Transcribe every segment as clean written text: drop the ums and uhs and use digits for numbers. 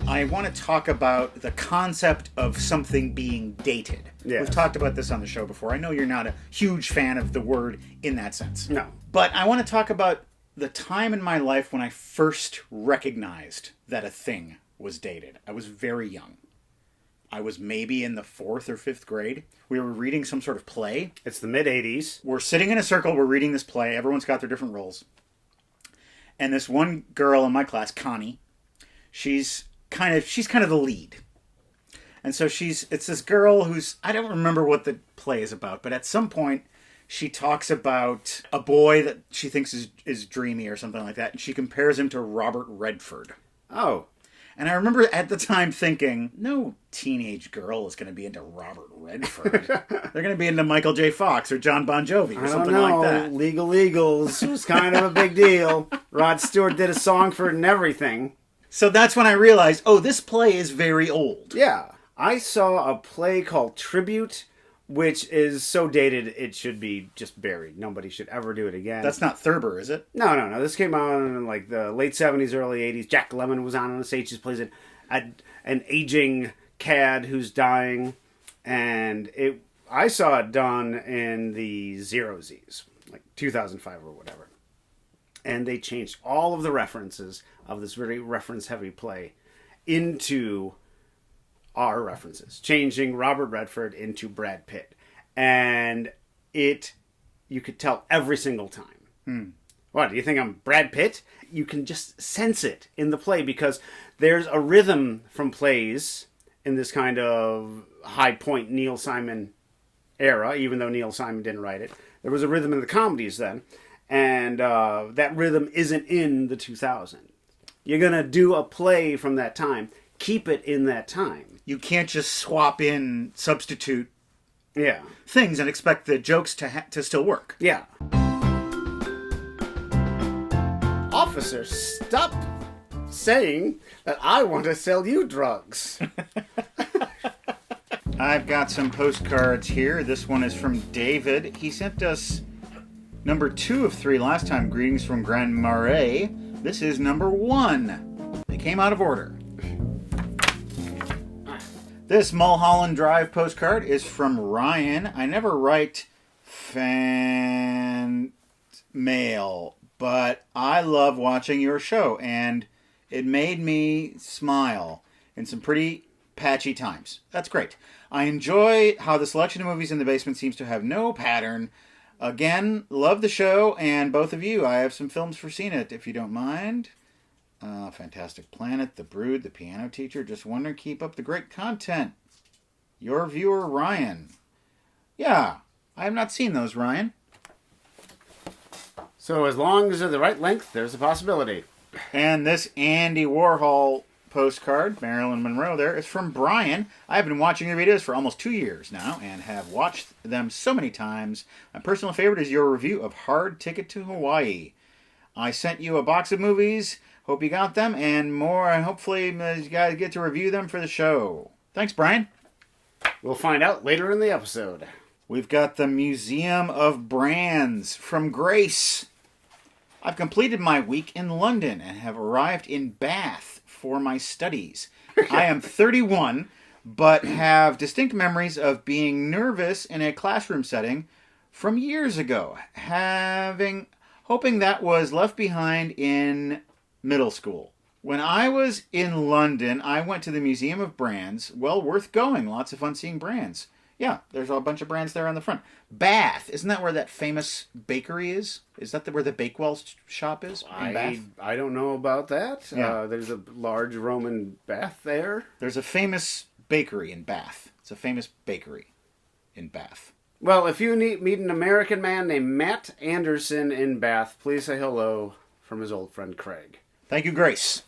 I want to talk about the concept of something being dated. Yes. We've talked about this on the show before. I know you're not a huge fan of the word in that sense. No. But I want to talk about the time in my life when I first recognized that a thing was dated. I was very young. I was maybe in the 4th or 5th grade. We were reading some sort of play. It's the mid-'80s. We're sitting in a circle. We're reading this play. Everyone's got their different roles. And this one girl in my class, Connie, she's kind of the lead. And so it's this girl who's, I don't remember what the play is about, but at some point she talks about a boy that she thinks is dreamy or something like that, and she compares him to Robert Redford. Oh. And I remember at the time thinking, no teenage girl is going to be into Robert Redford. They're going to be into Michael J. Fox or John Bon Jovi or something like that. Legal Eagles was kind of a big deal. Rod Stewart did a song for it and everything. So that's when I realized, oh, this play is very old. Yeah. I saw a play called Tribute, which is so dated it should be just buried. Nobody should ever do it again. That's not Thurber, is it? No. This came out in like the late 70s, early 80s. Jack Lemmon was on the stage. He plays an aging cad who's dying. And I saw it done in the Zero-Z's, like 2005 or whatever. And they changed all of the references of this very reference-heavy play into our references, changing Robert Redford into Brad Pitt. And you could tell every single time. What, do you think I'm Brad Pitt? You can just sense it in the play because there's a rhythm from plays in this kind of high point Neil Simon era, even though Neil Simon didn't write it. There was a rhythm in the comedies then, and that rhythm isn't in the 2000s. You're going to do a play from that time. Keep it in that time. You can't just swap in, substitute things and expect the jokes to still work. Yeah. Officer, stop saying that I want to sell you drugs. I've got some postcards here. This one is from David. He sent us number 2 of 3 last time. Greetings from Grand Marais. This is number 1. They came out of order. This Mulholland Drive postcard is from Ryan. I never write fan mail, but I love watching your show, and it made me smile in some pretty patchy times. That's great. I enjoy how the selection of movies in the basement seems to have no pattern. Again, love the show, and both of you. I have some films for Seen It, if you don't mind. Fantastic Planet, The Brood, The Piano Teacher. Just wondering, keep up the great content. Your viewer, Ryan. Yeah, I have not seen those, Ryan. So as long as they're the right length, there's a possibility. And this Andy Warhol postcard, Marilyn Monroe there, is from Brian. I have been watching your videos for almost 2 years now and have watched them so many times. My personal favorite is your review of Hard Ticket to Hawaii. I sent you a box of movies. Hope you got them and more. And hopefully you guys get to review them for the show. Thanks, Brian. We'll find out later in the episode. We've got the Museum of Brands from Grace. I've completed my week in London and have arrived in Bath for my studies. I am 31, but have distinct memories of being nervous in a classroom setting from years ago, hoping that was left behind in middle school. When I was in London, I went to the Museum of Brands. Well, worth going. Lots of fun seeing brands. Yeah, there's a bunch of brands there on the front. Bath, isn't that where that famous bakery is? Is that where the Bakewell shop is in Bath? I don't know about that. Yeah. There's a large Roman bath there. There's a famous bakery in Bath. It's a famous bakery in Bath. Well, if you meet an American man named Matt Anderson in Bath, please say hello from his old friend Craig. Thank you, Grace.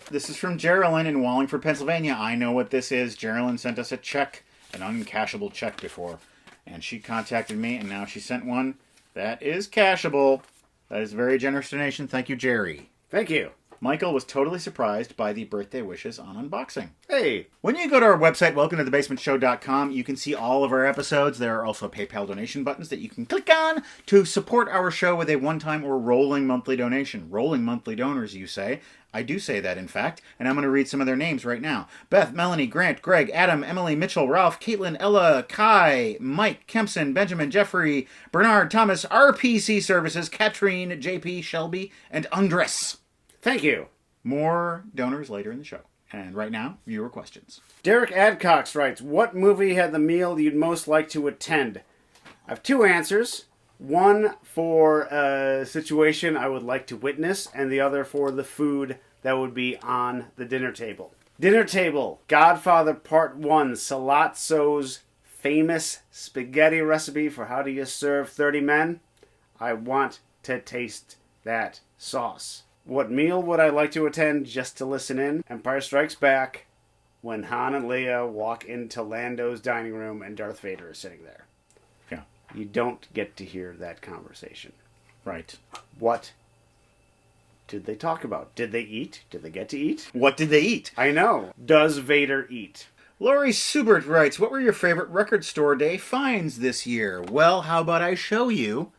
This is from Geraldine in Wallingford, Pennsylvania. I know what this is. Geraldine sent us a check, an uncashable check before, and she contacted me, and now she sent one that is cashable. That is a very generous donation. Thank you, Jerry. Thank you. Michael was totally surprised by the birthday wishes on unboxing. Hey. When you go to our website, welcometothebasementshow.com, you can see all of our episodes. There are also PayPal donation buttons that you can click on to support our show with a one-time or rolling monthly donation. Rolling monthly donors, you say. I do say that, in fact, and I'm going to read some of their names right now. Beth, Melanie, Grant, Greg, Adam, Emily, Mitchell, Ralph, Caitlin, Ella, Kai, Mike, Kempson, Benjamin, Jeffrey, Bernard, Thomas, RPC Services, Katrine, JP, Shelby, and Andres. Thank you. More donors later in the show. And right now, viewer questions. Derek Adcox writes, what movie had the meal you'd most like to attend? I have two answers. One for a situation I would like to witness, and the other for the food that would be on the dinner table. Dinner table, Godfather Part 1, Salazzo's famous spaghetti recipe for how do you serve 30 men. I want to taste that sauce. What meal would I like to attend just to listen in? Empire Strikes Back, when Han and Leia walk into Lando's dining room and Darth Vader is sitting there. Yeah. You don't get to hear that conversation. Right. What did they talk about? Did they eat? Did they get to eat? What did they eat? I know. Does Vader eat? Laurie Subert writes, what were your favorite record store day finds this year? Well, how about I show you?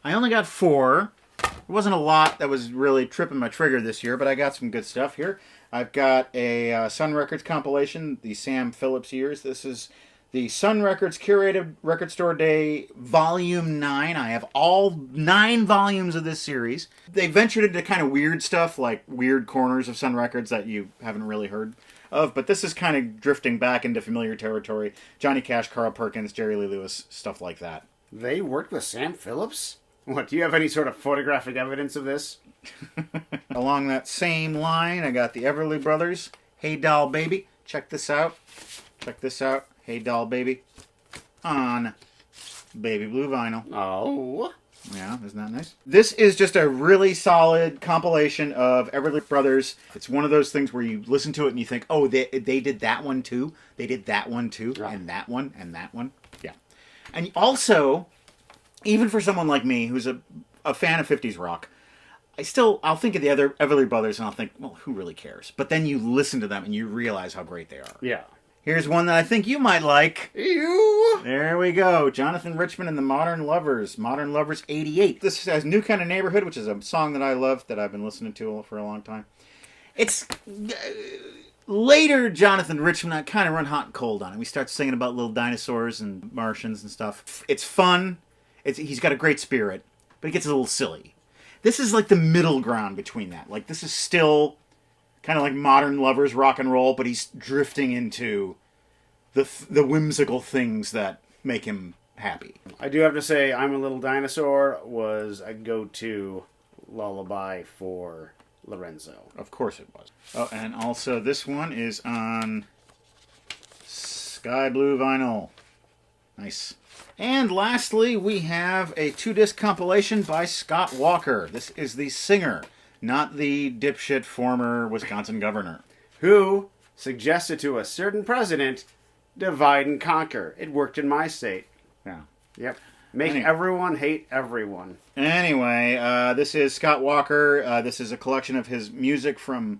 I only got 4. There wasn't a lot that was really tripping my trigger this year, but I got some good stuff here. I've got a Sun Records compilation, the Sam Phillips years. This is the Sun Records Curated Record Store Day Volume 9. I have all 9 volumes of this series. They ventured into kind of weird stuff, like weird corners of Sun Records that you haven't really heard of, but this is kind of drifting back into familiar territory. Johnny Cash, Carl Perkins, Jerry Lee Lewis, stuff like that. They worked with Sam Phillips? What, do you have any sort of photographic evidence of this? Along that same line, I got the Everly Brothers, Hey Doll Baby. Check this out. Check this out. Hey Doll Baby. On baby blue vinyl. Oh. Yeah, isn't that nice? This is just a really solid compilation of Everly Brothers. It's one of those things where you listen to it and you think, oh, they did that one too. They did that one too. Right. And that one and that one. Yeah. And also, even for someone like me who's a fan of 50s rock, I'll think of the other Everly Brothers and I'll think, well, who really cares? But then you listen to them and you realize how great they are. Yeah. Here's one that I think you might like. Ew. There we go. Jonathan Richman and the Modern Lovers. Modern Lovers 88. This has New Kind of Neighborhood, which is a song that I love, that I've been listening to for a long time. It's later Jonathan Richman, I kind of run hot and cold on it. We start singing about little dinosaurs and Martians and stuff. It's fun. He's got a great spirit, but it gets a little silly. This is like the middle ground between that. Like, this is still kind of like Modern Lovers rock and roll, but he's drifting into the whimsical things that make him happy. I do have to say, I'm a Little Dinosaur was a go-to lullaby for Lorenzo. Of course it was. Oh, and also this one is on sky blue vinyl. Nice. And lastly, we have a 2-disc compilation by Scott Walker. This is the singer, not the dipshit former Wisconsin governor, who suggested to a certain president, divide and conquer. It worked in my state. Yeah. Yep. Make everyone hate everyone. Anyway, this is Scott Walker. This is a collection of his music from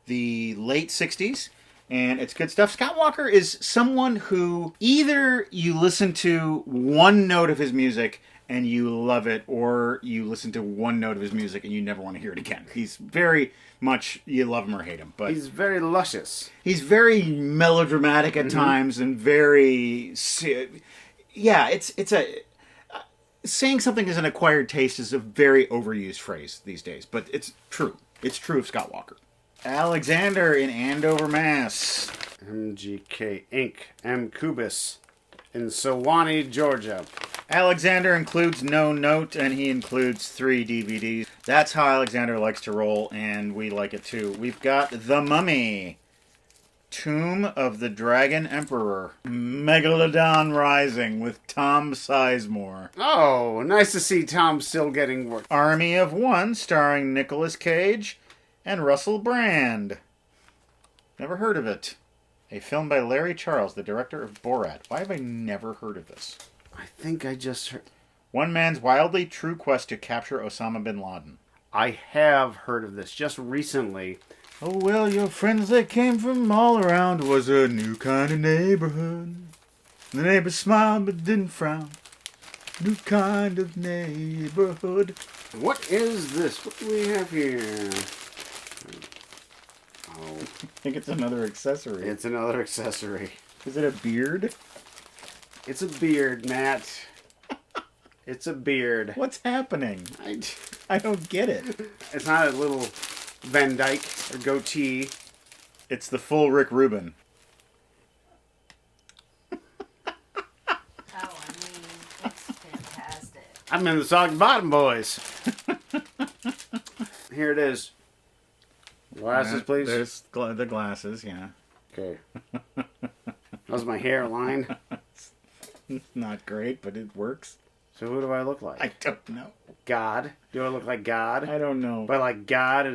the late 60s. And it's good stuff. Scott Walker is someone who either you listen to one note of his music and you love it, or you listen to one note of his music and you never want to hear it again. He's very much, you love him or hate him. But he's very luscious. He's very melodramatic at times and very... Yeah, it's a... saying something is an acquired taste is a very overused phrase these days, but it's true. It's true of Scott Walker. Alexander in Andover, Mass. MGK Inc. M. Kubis in Sewanee, Georgia. Alexander includes no note, and he includes 3 DVDs. That's how Alexander likes to roll, and we like it too. We've got The Mummy, Tomb of the Dragon Emperor, Megalodon Rising with Tom Sizemore. Oh, nice to see Tom still getting work. Army of One, starring Nicolas Cage and Russell Brand. Never heard of it. A film by Larry Charles, the director of Borat. Why have I never heard of this? I think I just heard... One man's wildly true quest to capture Osama bin Laden. I have heard of this just recently. Oh, well, your friends that came from all around was a new kind of neighborhood. The neighbors smiled but didn't frown. New kind of neighborhood. What is this? What do we have here? think it's another accessory. It's another accessory. Is it a beard? It's a beard, Matt. It's a beard. What's happening? I don't get it. It's not a little Van Dyke or goatee. It's the full Rick Rubin. It's fantastic. I'm in the Soggy Bottom Boys. Here it is. Glasses, please. There's the glasses, yeah. Okay. How's my hairline? Not great, but it works. So who do I look like? I don't know. God? Do I look like God? I don't know. Do I like God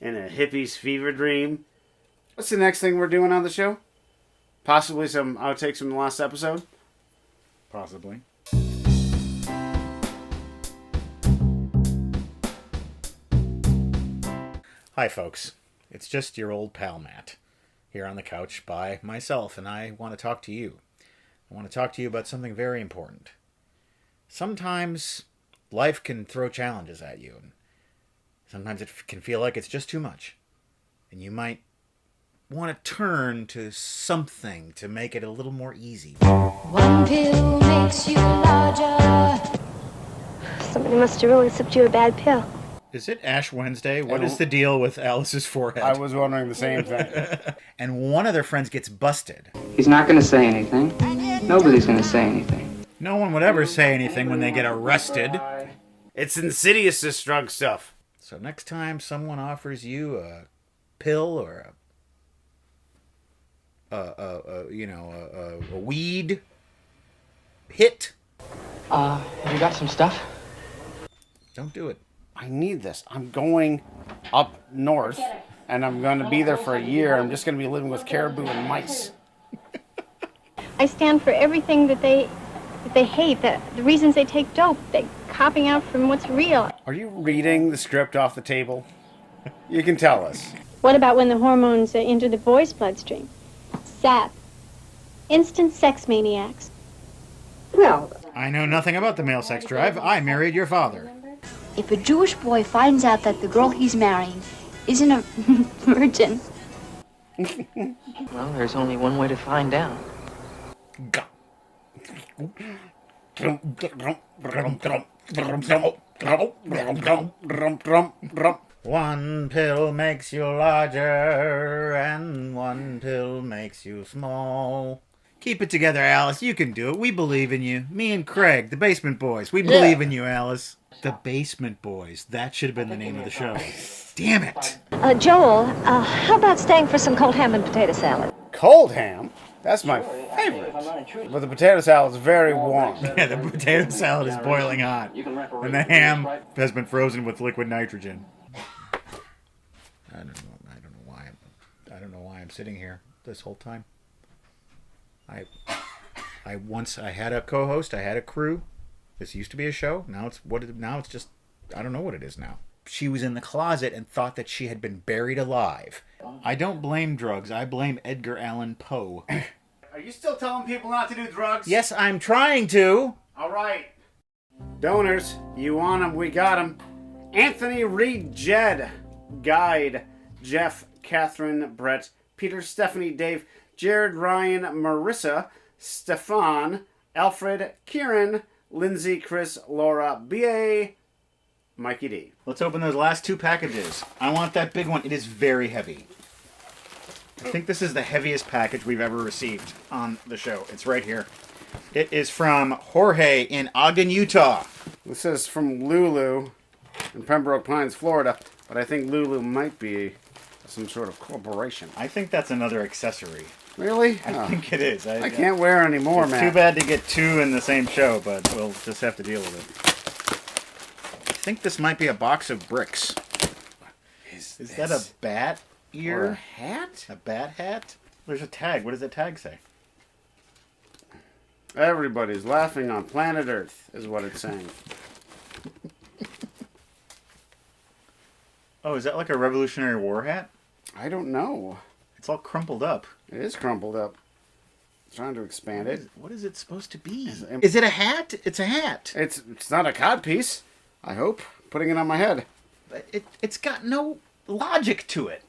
in a hippie's fever dream? What's the next thing we're doing on the show? Possibly some outtakes from the last episode? Possibly. Hi, folks. It's just your old pal Matt, here on the couch by myself, and I want to talk to you. I want to talk to you about something very important. Sometimes life can throw challenges at you, and sometimes it can feel like it's just too much. And you might want to turn to something to make it a little more easy. One pill makes you larger. Somebody must have really slipped you a bad pill. Is it Ash Wednesday? What is the deal with Alice's forehead? I was wondering the same thing. And one of their friends gets busted. He's not going to say anything. Nobody's going to say anything. No one would ever say anything when they get arrested. It's insidious, this drug stuff. So next time someone offers you a pill or a weed hit, Have you got some stuff? don't do it. I need this. I'm going up north, and I'm going to be there for a year. I'm just going to be living with caribou and mice. I stand for everything that they hate, the reasons they take dope, they're copying out from what's real. Are you reading the script off the table? You can tell us. What about when the hormones enter the boy's bloodstream? Sap. Instant sex maniacs. Well, I know nothing about the male sex drive. I married your father. If a Jewish boy finds out that the girl he's marrying isn't a virgin, Well, there's only one way to find out. Go. One pill makes you larger, and one pill makes you small. Keep it together, Alice. You can do it. We believe in you. Me and Craig, the Basement Boys. We believe in you, Alice. The Basement Boys. That should have been the name of the show. Damn it. Joel, how about staying for some cold ham and potato salad? Cold ham? That's my favorite. But the potato salad's very warm. Yeah, the potato salad is boiling hot. And the ham has been frozen with liquid nitrogen. I don't know why I'm sitting here this whole time. I had a co-host, I had a crew. This used to be a show. Now it's just, I don't know what it is now. She was in the closet and thought that she had been buried alive. I don't blame drugs. I blame Edgar Allan Poe. Are you still telling people not to do drugs? Yes, I'm trying to. All right. Donors, you want them, we got them. Anthony Reed Jed, Guide, Jeff, Catherine, Brett, Peter, Stephanie, Dave, Jared, Ryan, Marissa, Stefan, Alfred, Kieran, Lindsay, Chris, Laura, B.A., Mikey D. Let's open those last two packages. I want that big one. It is very heavy. I think this is the heaviest package we've ever received on the show. It's right here. It is from Jorge in Ogden, Utah. This is from Lulu in Pembroke Pines, Florida, but I think Lulu might be some sort of corporation. I think that's another accessory. Really? I think it is. I can't wear any more, man. Too bad to get two in the same show, but we'll just have to deal with it. I think this might be a box of bricks. Is that a bat ear? Or a hat? A bat hat? There's a tag. What does the tag say? Everybody's laughing on planet Earth, is what it's saying. Oh, is that like a Revolutionary War hat? I don't know. It's all crumpled up. It is crumpled up. Trying to expand it. What is it supposed to be? Is it a hat? It's a hat. It's not a codpiece, I hope. Putting it on my head. It's got no logic to it.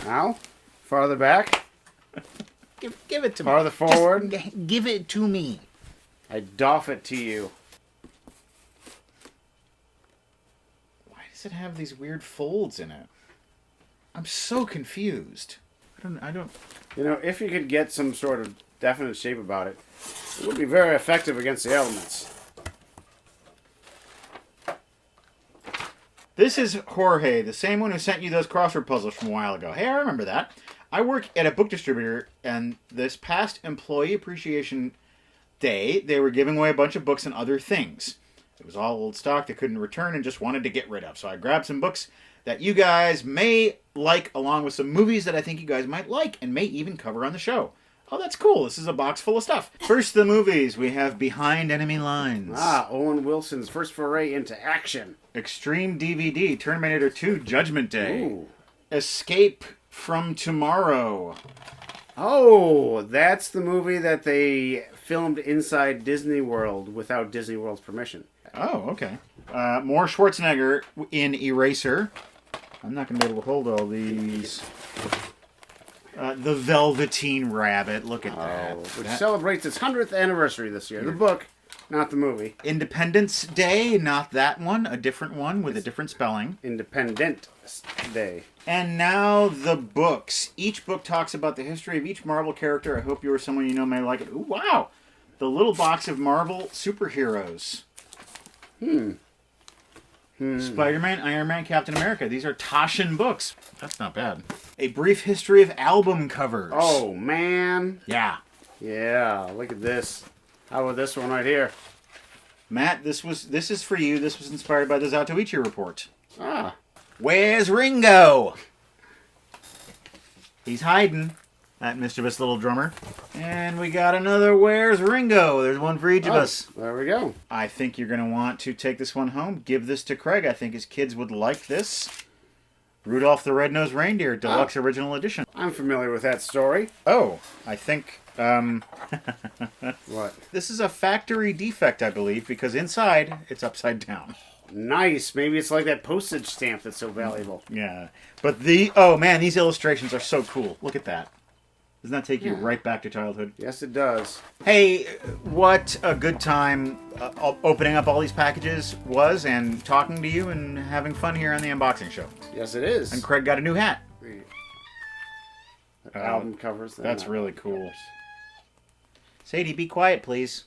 Now, farther back, Give it to farther me. forward. Just give it to me. I doff it to you. Why does it have these weird folds in it? I'm so confused. I don't. You know, if you could get some sort of definite shape about it, it would be very effective against the elements. This is Jorge, the same one who sent you those crossword puzzles from a while ago. Hey, I remember that. I work at a book distributor, and this past Employee Appreciation Day, they were giving away a bunch of books and other things. It was all old stock they couldn't return and just wanted to get rid of. So I grabbed some books that you guys may like, along with some movies that I think you guys might like and may even cover on the show. Oh, that's cool. This is a box full of stuff. First, the movies. We have Behind Enemy Lines. Owen Wilson's first foray into action. Extreme DVD, Terminator 2, Judgment Day. Ooh. Escape from Tomorrow. Oh, that's the movie that they filmed inside Disney World without Disney World's permission. Oh, okay. More Schwarzenegger in Eraser. I'm not going to be able to hold all these. The Velveteen Rabbit. Look at that. Which celebrates its 100th anniversary this year. The book, not the movie. Independence Day, not that one. A different one with a different spelling. Independent Day. And now the books. Each book talks about the history of each Marvel character. I hope you or someone you know may like it. Ooh, wow. The Little Box of Marvel Superheroes. Spider-Man, Iron Man, Captain America. These are Taschen books. That's not bad. A Brief History of Album Covers. Oh, man. Yeah. Yeah, look at this. How about this one right here? Matt, this is for you. This was inspired by the Zatoichi report. Ah. Where's Ringo? He's hiding, that mischievous little drummer. And we got another Where's Ringo. There's one for each of us. There we go. I think you're going to want to take this one home. Give this to Craig. I think his kids would like this. Rudolph the Red-Nosed Reindeer, Deluxe Original Edition. I'm familiar with that story. Oh, I think... What? This is a factory defect, I believe, because inside, it's upside down. Nice. Maybe it's like that postage stamp that's so valuable. Yeah. But oh man, these illustrations are so cool. Look at that. Doesn't that take you right back to childhood? Yes, it does. Hey, what a good time opening up all these packages was, and talking to you and having fun here on the unboxing show. Yes, it is. And Craig got a new hat. Album covers. That's really cool. Sadie, be quiet, please.